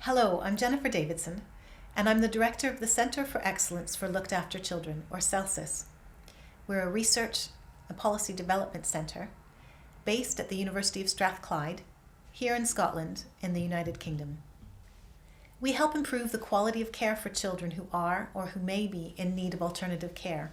Hello, I'm Jennifer Davidson, and I'm the Director of the Centre for Excellence for Looked After Children, or CELCIS. We're a research and policy development centre based at the University of Strathclyde, here in Scotland, in the United Kingdom. We help improve the quality of care for children who are or who may be in need of alternative care.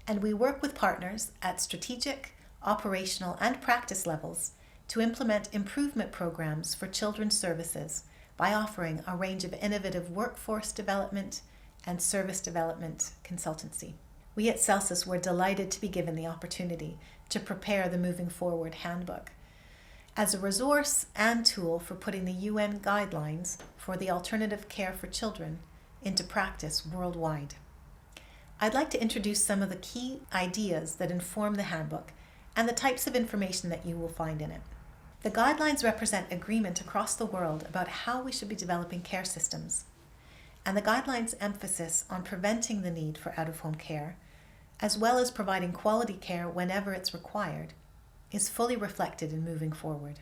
And we work with partners at strategic, operational and practice levels to implement improvement programs for children's services by offering a range of innovative workforce development and service development consultancy. We at CELCIS were delighted to be given the opportunity to prepare the Moving Forward Handbook as a resource and tool for putting the UN guidelines for the alternative care for children into practice worldwide. I'd like to introduce some of the key ideas that inform the handbook and the types of information that you will find in it. The guidelines represent agreement across the world about how we should be developing care systems, and the guidelines' emphasis on preventing the need for out-of-home care, as well as providing quality care whenever it's required, is fully reflected in Moving Forward.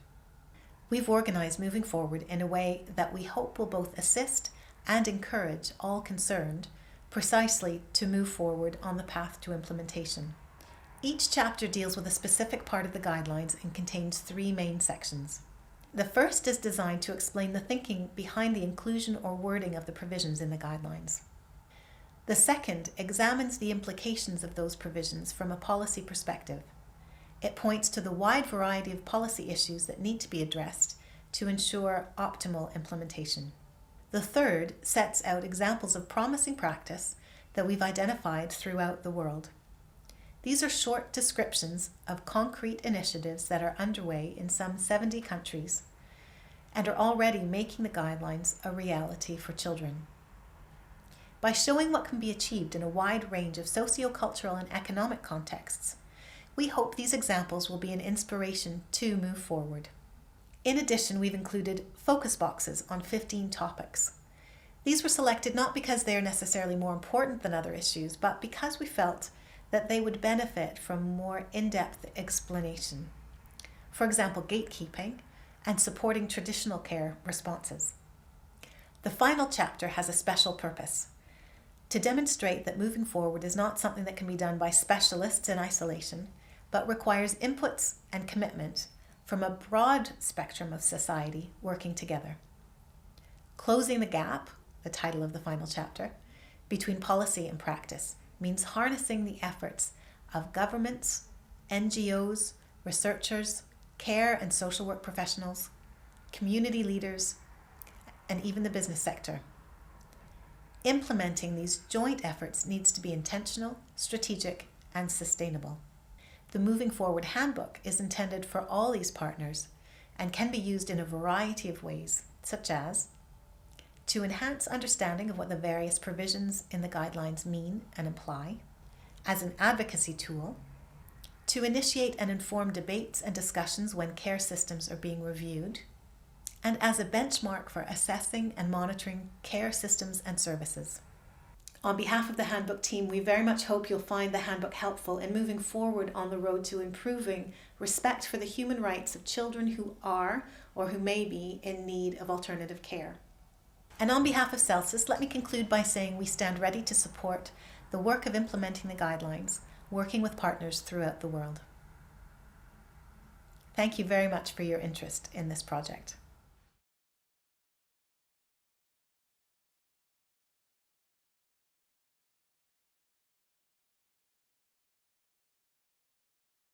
We've organised Moving Forward in a way that we hope will both assist and encourage all concerned precisely to move forward on the path to implementation. Each chapter deals with a specific part of the guidelines and contains 3 main sections. The first is designed to explain the thinking behind the inclusion or wording of the provisions in the guidelines. The second examines the implications of those provisions from a policy perspective. It points to the wide variety of policy issues that need to be addressed to ensure optimal implementation. The third sets out examples of promising practice that we've identified throughout the world. These are short descriptions of concrete initiatives that are underway in some 70 countries and are already making the guidelines a reality for children. By showing what can be achieved in a wide range of socio-cultural and economic contexts, we hope these examples will be an inspiration to move forward. In addition, we've included focus boxes on 15 topics. These were selected not because they are necessarily more important than other issues, but because we felt that they would benefit from more in-depth explanation. For example, gatekeeping and supporting traditional care responses. The final chapter has a special purpose: to demonstrate that moving forward is not something that can be done by specialists in isolation, but requires inputs and commitment from a broad spectrum of society working together. Closing the gap, the title of the final chapter, between policy and practice means harnessing the efforts of governments, NGOs, researchers, care and social work professionals, community leaders, and even the business sector. Implementing these joint efforts needs to be intentional, strategic, and sustainable. The Moving Forward Handbook is intended for all these partners and can be used in a variety of ways, such as to enhance understanding of what the various provisions in the guidelines mean and imply, as an advocacy tool, to initiate and inform debates and discussions when care systems are being reviewed, and as a benchmark for assessing and monitoring care systems and services. On behalf of the handbook team, we very much hope you'll find the handbook helpful in moving forward on the road to improving respect for the human rights of children who are or who may be in need of alternative care. And on behalf of CELCIS, let me conclude by saying we stand ready to support the work of implementing the guidelines, working with partners throughout the world. Thank you very much for your interest in this project.